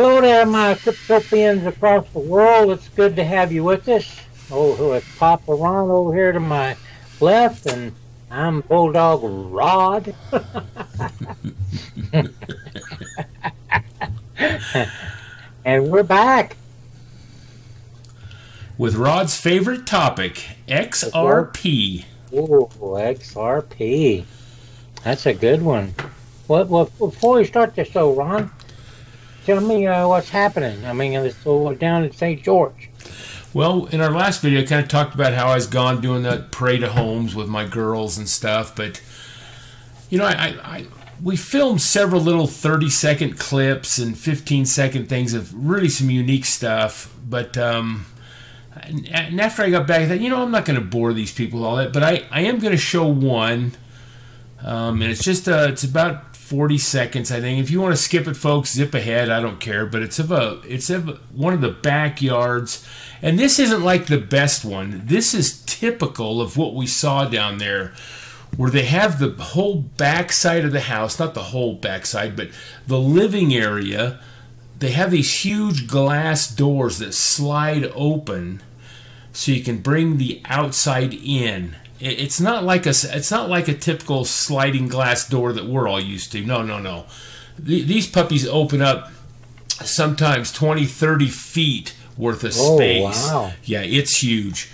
Hello there, my cryptopians across the world. It's good to have you with us. Oh, it's Papa Ron over here to my left, and I'm Bulldog Rod. And we're back with Rod's favorite topic, XRP. Oh, XRP. That's a good one. Well, before we start this show, Ron, tell me what's happening. I mean, it's down in St. George. Well, in our last video, I kind of talked about how I was gone doing that parade of homes with my girls and stuff. But, you know, we filmed several little 30-second clips and 15-second things of really some unique stuff. But and after I got back, I thought, you know, I'm not going to bore these people with all that. But I am going to show one. And it's just it's about 40 seconds, I think. If you want to skip it, folks, zip ahead. I don't care. But it's of one of the backyards. And this isn't like the best one. This is typical of what we saw down there, where they have the whole backside of the house, not the whole backside, but the living area. They have these huge glass doors that slide open so you can bring the outside in. It's not like a typical sliding glass door that we're all used to. No. These puppies open up sometimes 20, 30 feet worth of space. Oh, wow. Yeah, it's huge.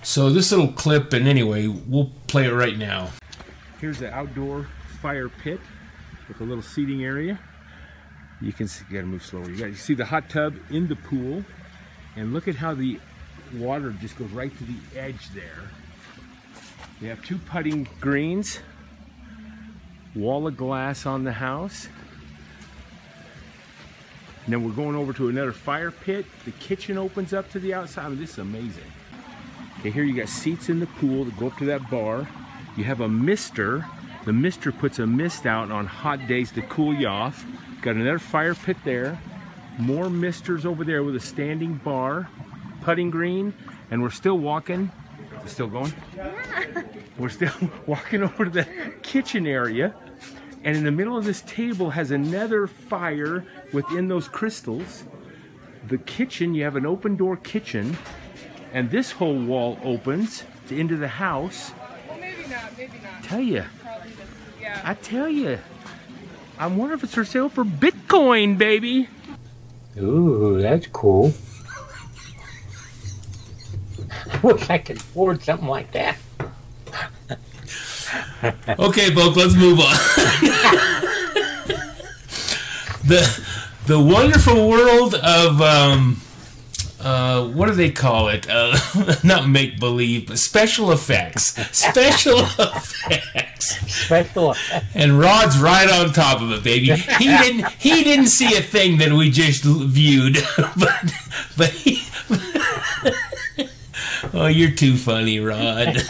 So this little clip, and anyway, we'll play it right now. Here's the outdoor fire pit with a little seating area. You can see, you gotta move slower. You see the hot tub in the pool, and look at how the water just goes right to the edge there. We have 2 putting greens, wall of glass on the house. And then we're going over to another fire pit. The kitchen opens up to the outside. I mean, this is amazing. Okay, here you got seats in the pool that go up to that bar. You have a mister. The mister puts a mist out on hot days to cool you off. Got another fire pit there. More misters over there with a standing bar, putting green, and we're still walking. Is it still going? Yeah. We're still walking over to the kitchen area. And in the middle of this table has another fire within those crystals. The kitchen, you have an open door kitchen, and this whole wall opens into the house. Well, maybe not. Tell you. Probably just, yeah. I tell you. I wonder if it's for sale for Bitcoin, baby. Ooh, that's cool. I wish I could afford something like that. Okay, folks, let's move on. the wonderful world of what do they call it? Not make believe, but special effects. Special effects. Special effects. And Rod's right on top of it, baby. He didn't see a thing that we just viewed, but he. Oh, you're too funny, Rod.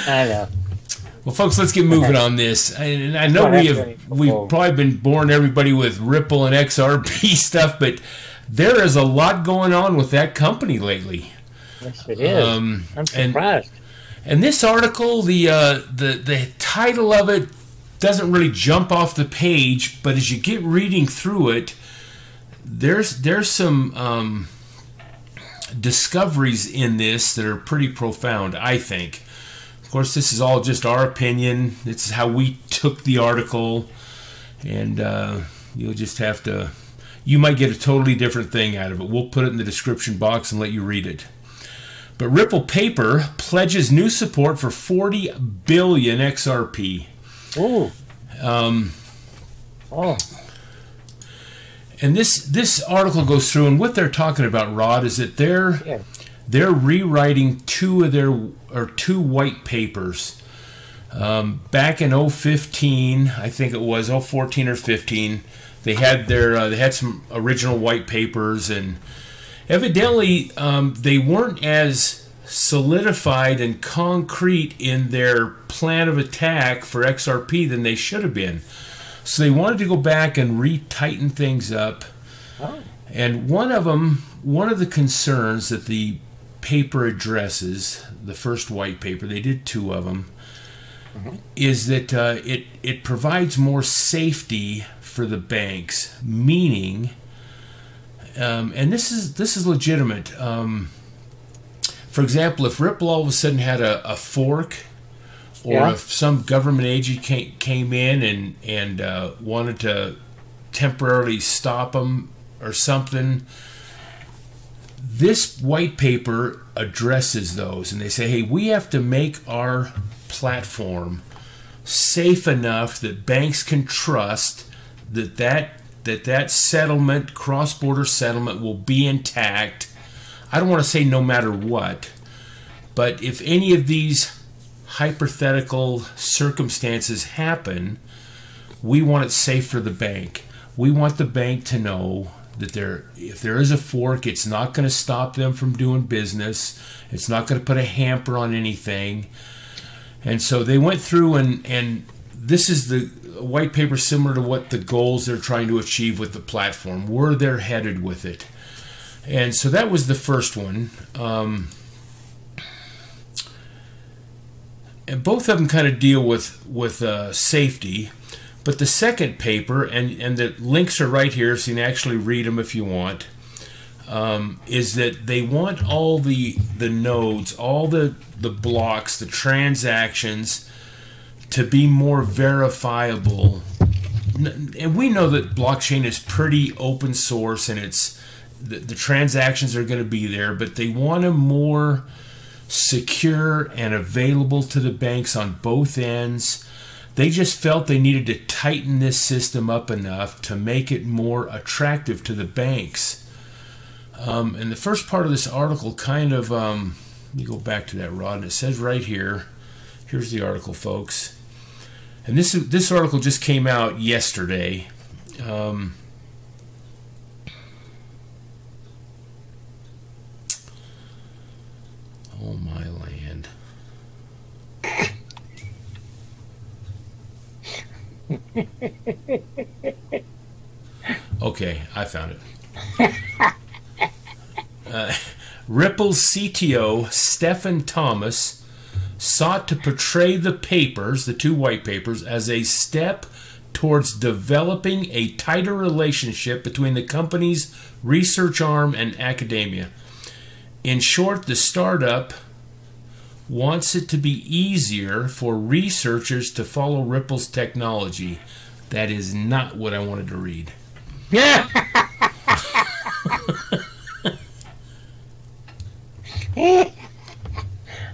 I know. Well, folks, let's get moving on this. And I know we've probably been boring everybody with Ripple and XRP stuff, but there is a lot going on with that company lately. Yes, it is. I'm surprised. And this article, the title of it doesn't really jump off the page, but as you get reading through it, there's some discoveries in this that are pretty profound, I think. Of course, this is all just our opinion. This is how we took the article, and you'll just have to. You might get a totally different thing out of it. We'll put it in the description box and let you read it. But Ripple Paper pledges new support for 40 billion XRP. Ooh. And this article goes through, and what they're talking about, Rod, is that they're rewriting two white papers. Back in 2015, I think it was 2014 or 15, they had some original white papers, and evidently they weren't as solidified and concrete in their plan of attack for XRP than they should have been. So they wanted to go back and re-tighten things up. Oh. And one of the concerns that the paper addresses, the first white paper, they did 2 of them, is that it provides more safety for the banks, meaning, and this is legitimate. For example, if Ripple all of a sudden had a fork, or if some government agent came in and wanted to temporarily stop them or something, this white paper addresses those, and they say, hey, we have to make our platform safe enough that banks can trust that settlement, cross-border settlement, will be intact. I don't want to say no matter what, but if any of these hypothetical circumstances happen, we want it safe for the bank. We want the bank to know that if there is a fork, it's not going to stop them from doing business. It's not going to put a hamper on anything. And so they went through, and this is the white paper similar to what the goals they're trying to achieve with the platform, where they're headed with it. And so that was the first one. And both of them kind of deal with safety. But the second paper, and the links are right here, so you can actually read them if you want, is that they want all the nodes, all the blocks, the transactions to be more verifiable. And we know that blockchain is pretty open source, and the transactions are going to be there, but they want them more secure and available to the banks on both ends. They just felt they needed to tighten this system up enough to make it more attractive to the banks. And the first part of this article kind of, let me go back to that, Rod, and it says right here, here's the article, folks. And this article just came out yesterday. Oh, my land. Okay, I found it. Ripple's CTO, Stephen Thomas, sought to portray the papers, the two white papers, as a step towards developing a tighter relationship between the company's research arm and academia. In short, the startup wants it to be easier for researchers to follow Ripple's technology. That is not what I wanted to read.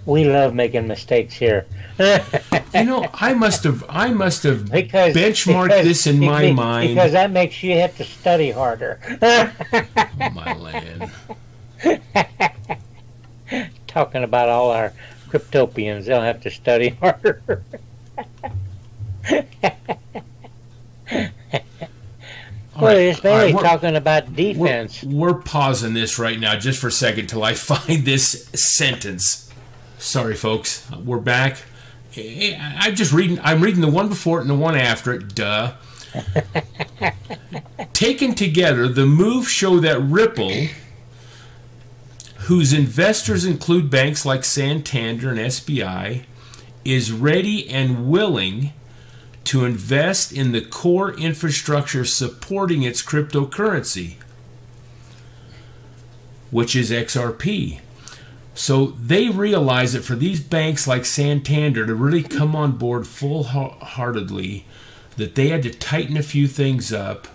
We love making mistakes here. You know, I must have benchmarked this in my mind. Because that makes you have to study harder. Oh, my land. Talking about all our cryptopians, they'll have to study harder. Well, it's mainly talking about defense. We're pausing this right now just for a second till I find this sentence. Sorry, folks. We're back. I'm reading the one before it and the one after it. Duh. Taken together, the moves show that Ripple, whose investors include banks like Santander and SBI, is ready and willing to invest in the core infrastructure supporting its cryptocurrency, which is XRP. So they realize that for these banks like Santander to really come on board full-heartedly, that they had to tighten a few things up,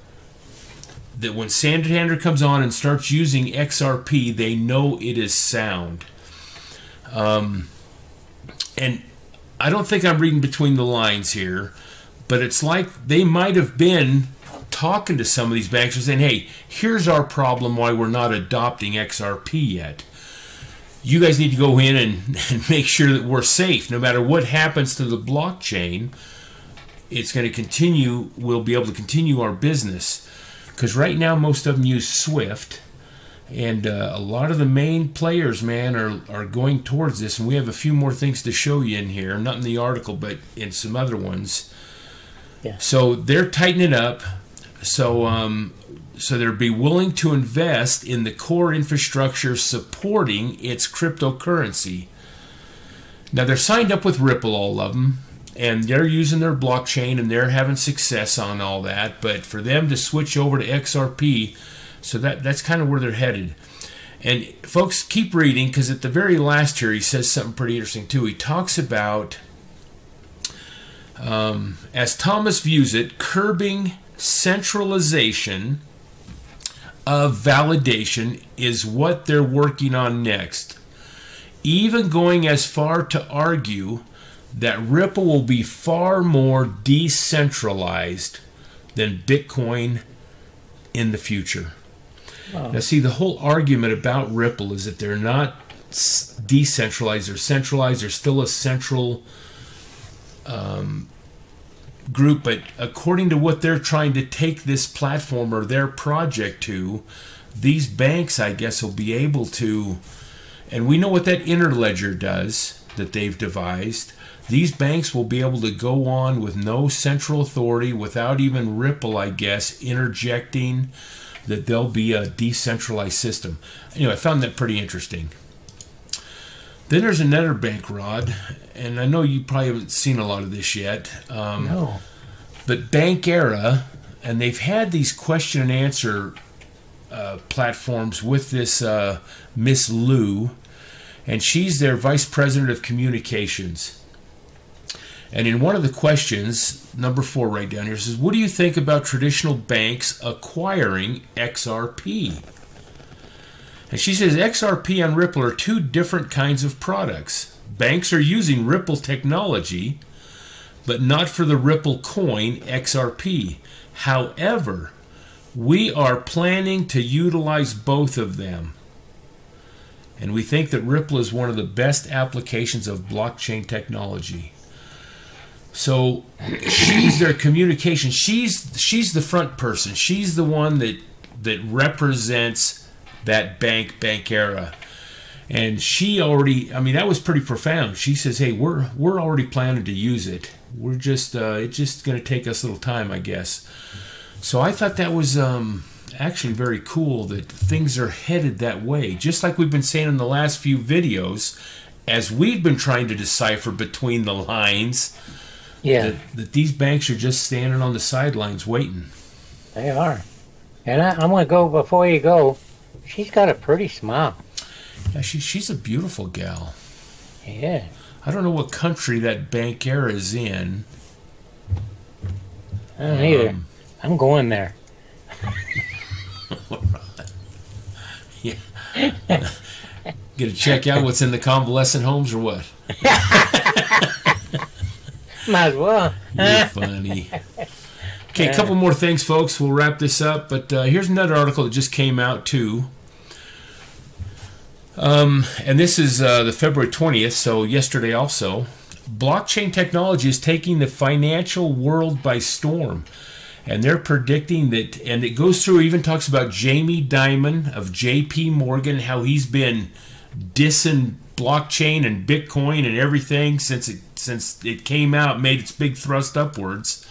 that when Santander comes on and starts using XRP, they know it is sound. And I don't think I'm reading between the lines here, but it's like they might have been talking to some of these banks and saying, hey, here's our problem why we're not adopting XRP yet. You guys need to go in and make sure that we're safe. No matter what happens to the blockchain, it's going to continue. We'll be able to continue our business. Because right now, most of them use Swift. And a lot of the main players, man, are going towards this. And we have a few more things to show you in here. Not in the article, but in some other ones. Yeah. So they're tightening up. So they'll be willing to invest in the core infrastructure supporting its cryptocurrency. Now, they're signed up with Ripple, all of them. and they're using their blockchain and they're having success on all that. But for them to switch over to XRP, so that's kind of where they're headed. And folks, keep reading, because at the very last here he says something pretty interesting too. He talks about, as Thomas views it, curbing centralization of validation is what they're working on next, even going as far to argue that Ripple will be far more decentralized than Bitcoin in the future. Wow. Now, see, the whole argument about Ripple is that they're not decentralized or centralized. They're still a central group, but according to what they're trying to take this platform or their project to, these banks, I guess, will be able to, and we know what that interledger does that they've devised. These banks will be able to go on with no central authority, without even Ripple, I guess, interjecting, that there'll be a decentralized system. Anyway, I found that pretty interesting. Then there's another bank, Rod, and I know you probably haven't seen a lot of this yet. No. But Bankera, and they've had these question and answer platforms with this Miss Lou, and she's their vice president of communications. And in one of the questions, number 4 right down here, says, what do you think about traditional banks acquiring XRP? And she says XRP and Ripple are two different kinds of products. Banks are using Ripple technology, but not for the Ripple coin XRP. However, we are planning to utilize both of them. And we think that Ripple is one of the best applications of blockchain technology. So she's their communication. She's the front person. She's the one that represents that Bankera. And she already, I mean, that was pretty profound. She says, hey, we're already planning to use it. We're just it's just going to take us a little time, I guess. So I thought that was actually very cool that things are headed that way. Just like we've been saying in the last few videos, as we've been trying to decipher between the lines, Yeah. that these banks are just standing on the sidelines waiting. They are. And I'm going to go, before you go, she's got a pretty smile. Yeah, she's a beautiful gal. Yeah. I don't know what country that Bankera is in. I don't either. I'm going there. Yeah. Gonna check out what's in the convalescent homes or what? Might as well. You're funny. Okay, a couple more things, folks. We'll wrap this up. But here's another article that just came out, too. And this is the February 20th, so yesterday also. Blockchain technology is taking the financial world by storm. And they're predicting that, and it goes through, even talks about Jamie Dimon of JP Morgan, how he's been dissing blockchain and Bitcoin and everything since it came out, made its big thrust upwards.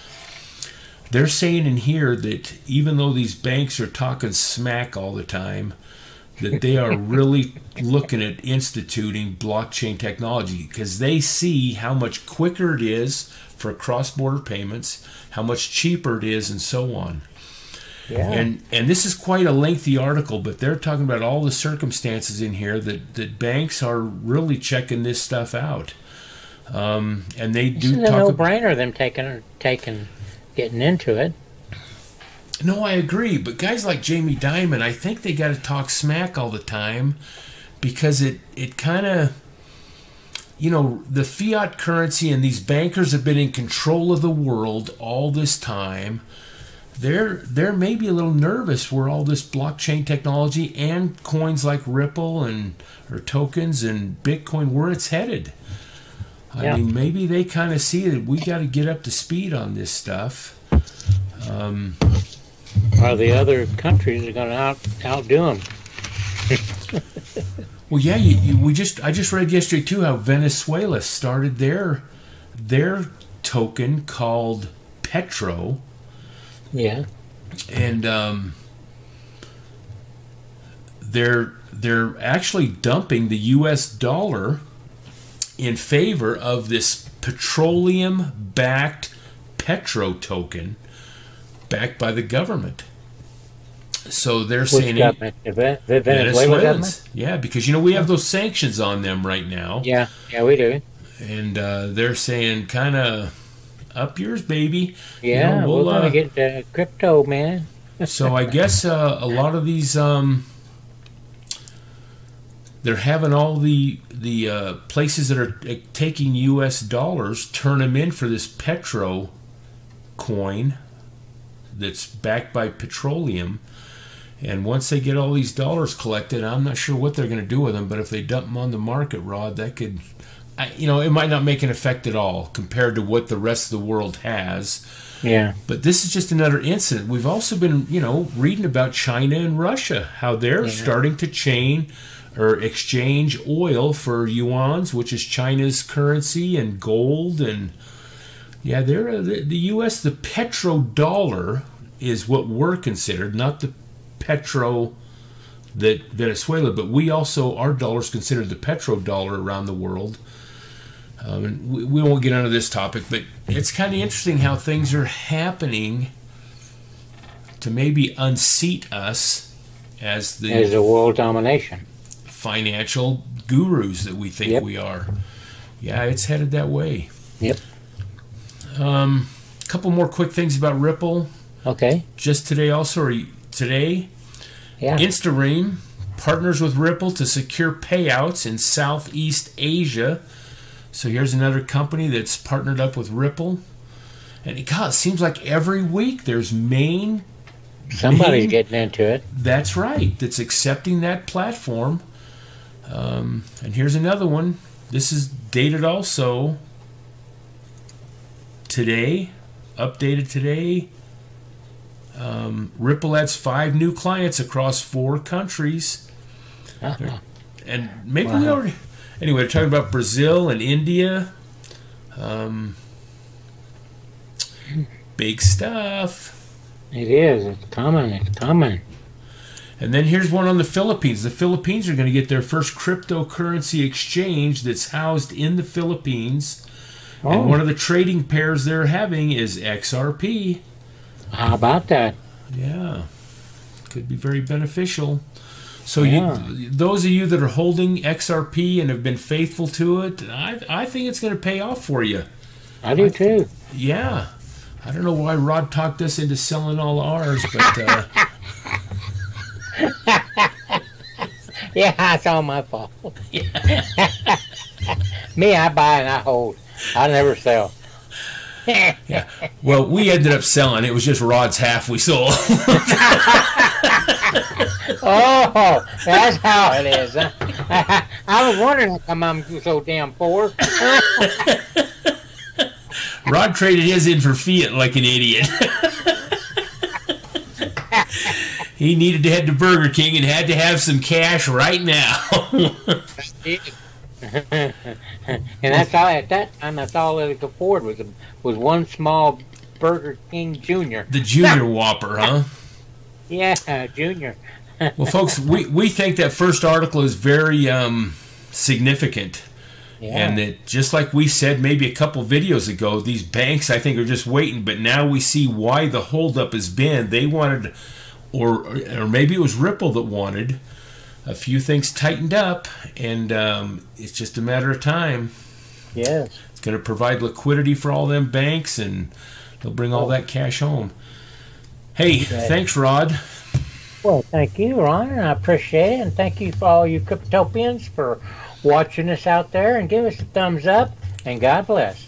They're saying in here that even though these banks are talking smack all the time, that they are really looking at instituting blockchain technology because they see how much quicker it is for cross-border payments, how much cheaper it is, and so on. Yeah. And this is quite a lengthy article, but they're talking about all the circumstances in here that banks are really checking this stuff out. And they do It's a talk no-brainer, them getting into it. No, I agree. But guys like Jamie Dimon, I think they got to talk smack all the time because it kind of, you know, the fiat currency and these bankers have been in control of the world all this time. They're maybe a little nervous where all this blockchain technology and coins like Ripple or tokens and Bitcoin, where it's headed. I mean, maybe they kind of see that we got to get up to speed on this stuff. Or the other countries are going to outdo them. Well, yeah, I just read yesterday too how Venezuela started their token called Petro. Yeah. And they're actually dumping the U.S. dollar in favor of this petroleum-backed petro token backed by the government. So they're saying government? The Venezuela government? Yeah, because we have those sanctions on them right now. Yeah, we do. And they're saying kind of up yours, baby. Yeah, we're gonna get crypto, man. So I guess a lot of these they're having all the places that are taking U.S. dollars turn them in for this petro coin that's backed by petroleum. And once they get all these dollars collected, I'm not sure what they're going to do with them, but if they dump them on the market, Rod, that could, it might not make an effect at all compared to what the rest of the world has. Yeah. But this is just another incident. We've also been, reading about China and Russia, how they're starting to exchange oil for yuans, which is China's currency, and gold. And yeah, they're the U.S., the petrodollar is what we're considered, not the petro that Venezuela, but we also, our dollar is considered the petrodollar around the world. And we won't get into this topic, but it's kind of interesting how things are happening to maybe unseat us as a world domination financial gurus that we think we are. Yeah, it's headed that way. Yep. A couple more quick things about Ripple. Okay. Just today, Instaream partners with Ripple to secure payouts in Southeast Asia. So here's another company that's partnered up with Ripple. And it seems like every week there's somebody's getting into it. That's right. That's accepting that platform. And here's another one. This is dated also today, updated today. Ripple adds 5 new clients across 4 countries. And maybe we already... Anyway, they're talking about Brazil and India. Big stuff. It is. It's coming. And then here's one on the Philippines. The Philippines are going to get their first cryptocurrency exchange that's housed in the Philippines. Oh. And one of the trading pairs they're having is XRP. How about that? Yeah. Could be very beneficial. So those of you that are holding XRP and have been faithful to it, I think it's going to pay off for you. I do too. Yeah. I don't know why Rod talked us into selling all ours, but... yeah, it's all my fault. Me, I buy and I hold. I never sell. Yeah. Well, we ended up selling. It was just Rod's half we sold. Oh, that's how it is. I was wondering how come I'm so damn poor. Rod traded his in for fiat like an idiot. He needed to head to Burger King and had to have some cash right now. And that's all at that time. That's all that it could afford was one small Burger King Junior. The Junior Whopper, huh? Yeah, Junior. Well, folks, we think that first article is very significant. Yeah. And that, just like we said maybe a couple videos ago, these banks, I think, are just waiting. But now we see why the holdup has been. They wanted, or maybe it was Ripple that wanted, a few things tightened up, and it's just a matter of time. Yes. It's going to provide liquidity for all them banks, and they'll bring all that cash home. Hey, thanks, Rod. Well, thank you, Ron, and I appreciate it, and thank you for all you Cryptopians for watching us out there, and give us a thumbs up, and God bless.